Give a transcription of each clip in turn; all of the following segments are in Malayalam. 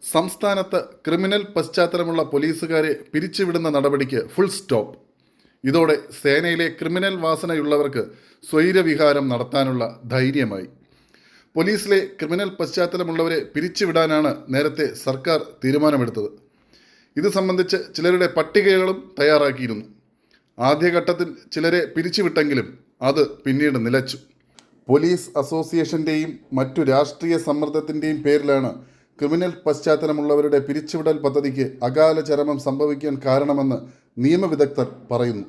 സംസ്ഥാനത്ത് ക്രിമിനൽ പശ്ചാത്തലമുള്ള പോലീസുകാരെ പിരിച്ചുവിടുന്ന നടപടിക്ക് ഫുൾ സ്റ്റോപ്പ്. ഇതോടെ സേനയിലെ ക്രിമിനൽ വാസനയുള്ളവർക്ക് സ്വൈരവിഹാരം നടത്താനുള്ള ധൈര്യമായി. പോലീസിലെ ക്രിമിനൽ പശ്ചാത്തലമുള്ളവരെ പിരിച്ചുവിടാനാണ് നേരത്തെ സർക്കാർ തീരുമാനമെടുത്തത്. ഇത് സംബന്ധിച്ച് ചിലരുടെ പട്ടികകളും തയ്യാറാക്കിയിരുന്നു. ആദ്യഘട്ടത്തിൽ ചിലരെ പിരിച്ചുവിട്ടെങ്കിലും അത് പിന്നീട് നിലച്ചു. പോലീസ് അസോസിയേഷൻ്റെയും മറ്റു രാഷ്ട്രീയ സമ്മർദ്ദത്തിൻ്റെയും പേരിലാണ് ക്രിമിനൽ പശ്ചാത്തലമുള്ളവരുടെ പിരിച്ചുവിടൽ പദ്ധതിക്ക് അകാല ചരമം സംഭവിക്കാൻ കാരണമെന്ന് നിയമവിദഗ്ധർ പറയുന്നു.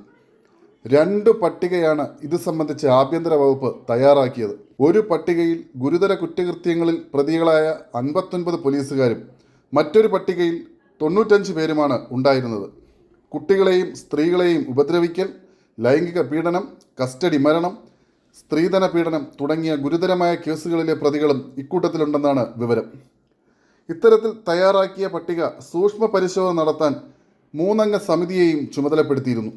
2 പട്ടികയാണ് ഇത് സംബന്ധിച്ച് ആഭ്യന്തര വകുപ്പ് തയ്യാറാക്കിയത്. ഒരു പട്ടികയിൽ ഗുരുതര കുറ്റകൃത്യങ്ങളിൽ പ്രതികളായ 59 പോലീസുകാരും മറ്റൊരു പട്ടികയിൽ 95 പേരുമാണ് ഉണ്ടായിരുന്നത്. കുട്ടികളെയും സ്ത്രീകളെയും ഉപദ്രവിക്കൽ, ലൈംഗിക പീഡനം, കസ്റ്റഡി മരണം, സ്ത്രീധന പീഡനം തുടങ്ങിയ ഗുരുതരമായ കേസുകളിലെ പ്രതികളും ഇക്കൂട്ടത്തിലുണ്ടെന്നാണ് വിവരം. ഇത്തരത്തിൽ തയ്യാറാക്കിയ പട്ടിക സൂക്ഷ്മ പരിശോധന നടത്താൻ 3 അംഗ സമിതിയെയും ചുമതലപ്പെടുത്തിയിരുന്നു.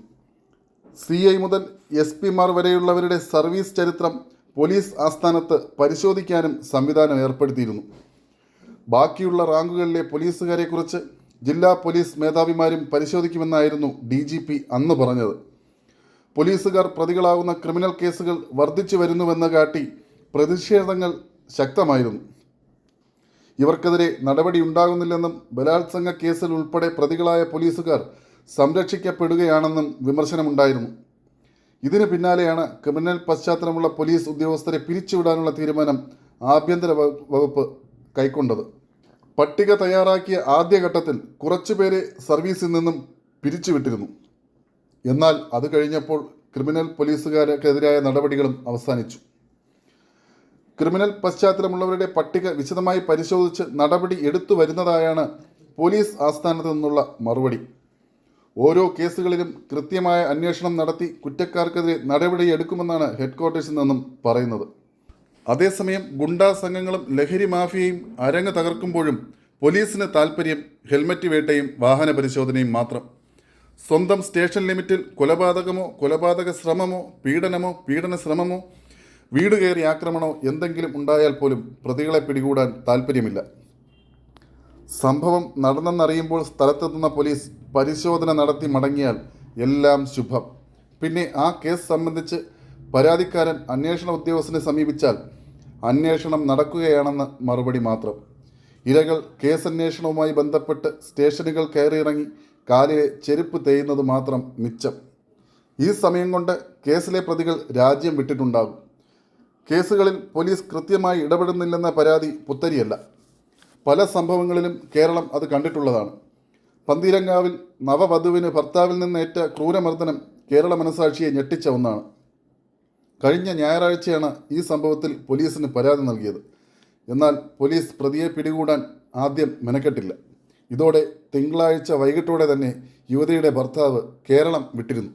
CI മുതൽ SP മാർ വരെയുള്ളവരുടെ സർവീസ് ചരിത്രം പോലീസ് ആസ്ഥാനത്ത് പരിശോധിക്കാനും സംവിധാനം ഏർപ്പെടുത്തിയിരുന്നു. ബാക്കിയുള്ള റാങ്കുകളിലെ പോലീസുകാരെക്കുറിച്ച് ജില്ലാ പോലീസ് മേധാവിമാരും പരിശോധിക്കുമെന്നായിരുന്നു DGP അന്ന് പറഞ്ഞത്. പോലീസുകാർ പ്രതികളാകുന്ന ക്രിമിനൽ കേസുകൾ വർദ്ധിച്ചു വരുന്നുവെന്ന് കാട്ടി പ്രതിഷേധങ്ങൾ ശക്തമായിരുന്നു. ഇവർക്കെതിരെ നടപടിയുണ്ടാകുന്നില്ലെന്നും ബലാത്സംഗ കേസിൽ ഉൾപ്പെടെ പ്രതികളായ പോലീസുകാർ സംരക്ഷിക്കപ്പെടുകയാണെന്നും വിമർശനമുണ്ടായിരുന്നു. ഇതിന് പിന്നാലെയാണ് ക്രിമിനൽ പശ്ചാത്തലമുള്ള പോലീസ് ഉദ്യോഗസ്ഥരെ പിരിച്ചുവിടാനുള്ള തീരുമാനം ആഭ്യന്തര വകുപ്പ് കൈക്കൊണ്ടത്. പട്ടിക തയ്യാറാക്കിയ ആദ്യഘട്ടത്തിൽ കുറച്ചുപേരെ സർവീസിൽ നിന്നും പിരിച്ചുവിട്ടിരുന്നു. എന്നാൽ അത് കഴിഞ്ഞപ്പോൾ ക്രിമിനൽ പോലീസുകാർക്കെതിരായ നടപടികളും അവസാനിച്ചു. ക്രിമിനൽ പശ്ചാത്തലമുള്ളവരുടെ പട്ടിക വിശദമായി പരിശോധിച്ച് നടപടി എടുത്തു വരുന്നതായാണ് പോലീസ് ആസ്ഥാനത്തു നിന്നുള്ള മറുപടി. ഓരോ കേസുകളിലും കൃത്യമായ അന്വേഷണം നടത്തി കുറ്റക്കാർക്കെതിരെ നടപടിയെടുക്കുമെന്നാണ് ഹെഡ്ക്വാർട്ടേഴ്സിൽ നിന്നും പറയുന്നത്. അതേസമയം ഗുണ്ടാ സംഘങ്ങളും ലഹരി മാഫിയയും അരങ്ങ് തകർക്കുമ്പോഴും പോലീസിന് താൽപ്പര്യം ഹെൽമറ്റ് വേട്ടയും വാഹന പരിശോധനയും മാത്രം. സ്വന്തം സ്റ്റേഷൻ ലിമിറ്റിൽ കൊലപാതകമോ കൊലപാതക ശ്രമമോ പീഡനമോ പീഡന ശ്രമമോ വീട് കയറി ആക്രമണമോ എന്തെങ്കിലും ഉണ്ടായാൽ പോലും പ്രതികളെ പിടികൂടാൻ താൽപ്പര്യമില്ല. സംഭവം നടന്നെന്നറിയുമ്പോൾ സ്ഥലത്തെത്തുന്ന പോലീസ് പരിശോധന നടത്തി മടങ്ങിയാൽ എല്ലാം ശുഭം. പിന്നെ ആ കേസ് സംബന്ധിച്ച് പരാതിക്കാരൻ അന്വേഷണ ഉദ്യോഗസ്ഥനെ സമീപിച്ചാൽ അന്വേഷണം നടക്കുകയാണെന്ന് മറുപടി മാത്രം. ഇരകൾ കേസന്വേഷണവുമായി ബന്ധപ്പെട്ട് സ്റ്റേഷനുകൾ കയറിയിറങ്ങി കാലിലെ ചെരുപ്പ് തേയുന്നത് മാത്രം മിച്ചം. ഈ സമയം കൊണ്ട് കേസിലെ പ്രതികൾ രാജ്യം വിട്ടിട്ടുണ്ടാകും. കേസുകളിൽ പോലീസ് കൃത്യമായി ഇടപെടുന്നില്ലെന്ന പരാതി പുത്തരിയല്ല. പല സംഭവങ്ങളിലും കേരളം അത് കണ്ടിട്ടുള്ളതാണ്. പന്തീരങ്കാവിൽ നവവധുവിന് ഭർത്താവിൽ നിന്നേറ്റ ക്രൂരമർദ്ദനം കേരള മനസാക്ഷിയെ ഞെട്ടിച്ച ഒന്നാണ്. കഴിഞ്ഞ ഞായറാഴ്ചയാണ് ഈ സംഭവത്തിൽ പോലീസിന് പരാതി നൽകിയത്. എന്നാൽ പോലീസ് പ്രതിയെ പിടികൂടാൻ ആദ്യം മെനക്കെട്ടില്ല. ഇതോടെ തിങ്കളാഴ്ച വൈകിട്ടോടെ തന്നെ യുവതിയുടെ ഭർത്താവ് കേരളം വിട്ടിരുന്നു.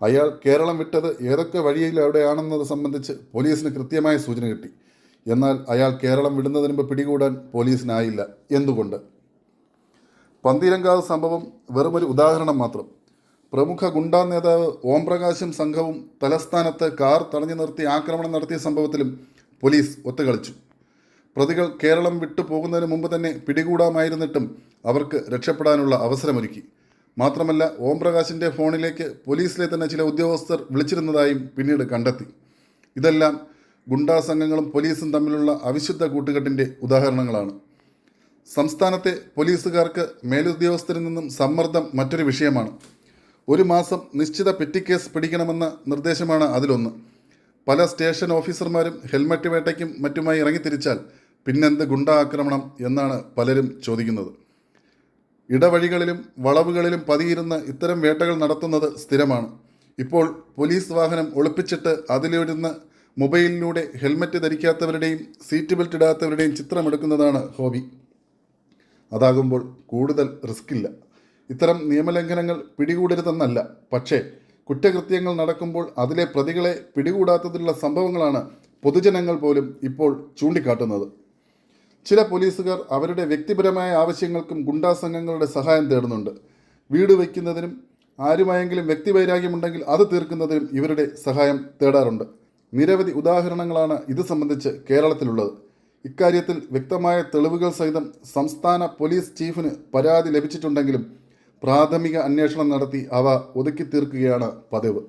അയാൾ കേരളം വിട്ടത് ഏതൊക്കെ വഴിയിലൂടെയാണെന്നത് സംബന്ധിച്ച് പോലീസിന് കൃത്യമായ സൂചന കിട്ടി. എന്നാൽ അയാൾ കേരളം വിടുന്നതിന് മുമ്പ് പിടികൂടാൻ പോലീസിനായില്ല. എന്തുകൊണ്ട്? പന്തീരങ്കാവ് സംഭവം വെറുമൊരു ഉദാഹരണം മാത്രം. പ്രമുഖ ഗുണ്ടാ നേതാവ് ഓംപ്രകാശും സംഘവും തലസ്ഥാനത്ത് കാർ തടഞ്ഞു നിർത്തി ആക്രമണം നടത്തിയ സംഭവത്തിലും പോലീസ് ഒത്തുകളിച്ചു. പ്രതികൾ കേരളം വിട്ടു പോകുന്നതിന് മുമ്പ് തന്നെ പിടികൂടാമായിരുന്നിട്ടും അവർക്ക് രക്ഷപ്പെടാനുള്ള അവസരമൊരുക്കി. മാത്രമല്ല, ഓംപ്രകാശിൻ്റെ ഫോണിലേക്ക് പോലീസിലെ തന്നെ ചില ഉദ്യോഗസ്ഥർ വിളിച്ചിരുന്നതായും പിന്നീട് കണ്ടെത്തി. ഇതെല്ലാം ഗുണ്ടാ സംഘങ്ങളും പോലീസും തമ്മിലുള്ള അവിശുദ്ധ കൂട്ടുകെട്ടിൻ്റെ ഉദാഹരണങ്ങളാണ്. സംസ്ഥാനത്തെ പോലീസുകാർക്ക് മേലുദ്യോഗസ്ഥരിൽ നിന്നും സമ്മർദ്ദം മറ്റൊരു വിഷയമാണ്. 1 മാസം നിശ്ചിത പെറ്റി കേസ് പിടിക്കണമെന്ന നിർദ്ദേശമാണ് അതിലൊന്ന്. പല സ്റ്റേഷൻ ഓഫീസർമാരും ഹെൽമറ്റ് വേട്ടയ്ക്കും മറ്റുമായി ഇറങ്ങിത്തിരിച്ചാൽ പിന്നെന്ത് ഗുണ്ടാ ആക്രമണം എന്നാണ് പലരും ചോദിക്കുന്നത്. ഇടവഴികളിലും വളവുകളിലും പതിയിരുന്ന ഇത്തരം വേട്ടകൾ നടത്തുന്നത് സ്ഥിരമാണ്. ഇപ്പോൾ പോലീസ് വാഹനം ഒളിപ്പിച്ചിട്ട് അതിലിരുന്ന് മൊബൈലിലൂടെ ഹെൽമറ്റ് ധരിക്കാത്തവരുടെയും സീറ്റ് ബെൽറ്റ് ഇടാത്തവരുടെയും ചിത്രമെടുക്കുന്നതാണ് ഹോബി. അതാകുമ്പോൾ കൂടുതൽ റിസ്ക്കില്ല. ഇത്തരം നിയമലംഘനങ്ങൾ പിടികൂടരുതെന്നല്ല, പക്ഷേ കുറ്റകൃത്യങ്ങൾ നടക്കുമ്പോൾ അതിലെ പ്രതികളെ പിടികൂടാത്തതിലുള്ള സംഭവങ്ങളാണ് പൊതുജനങ്ങൾ പോലും ഇപ്പോൾ ചൂണ്ടിക്കാട്ടുന്നത്. ചില പോലീസുകാർ അവരുടെ വ്യക്തിപരമായ ആവശ്യങ്ങൾക്കും ഗുണ്ടാ സംഘങ്ങളുടെ സഹായം തേടുന്നുണ്ട്. വീട് വയ്ക്കുന്നതിനും ആരുമായെങ്കിലും വ്യക്തിവൈരാഗ്യമുണ്ടെങ്കിൽ അത് തീർക്കുന്നതിനും ഇവരുടെ സഹായം തേടാറുണ്ട്. നിരവധി ഉദാഹരണങ്ങളാണ് ഇത് സംബന്ധിച്ച് കേരളത്തിലുള്ളത്. ഇക്കാര്യത്തിൽ വ്യക്തമായ തെളിവുകൾ സഹിതം സംസ്ഥാന പോലീസ് ചീഫിന് പരാതി ലഭിച്ചിട്ടുണ്ടെങ്കിലും പ്രാഥമിക അന്വേഷണം നടത്തി അവ ഒതുക്കി തീർക്കുകയാണ് പതിവ്.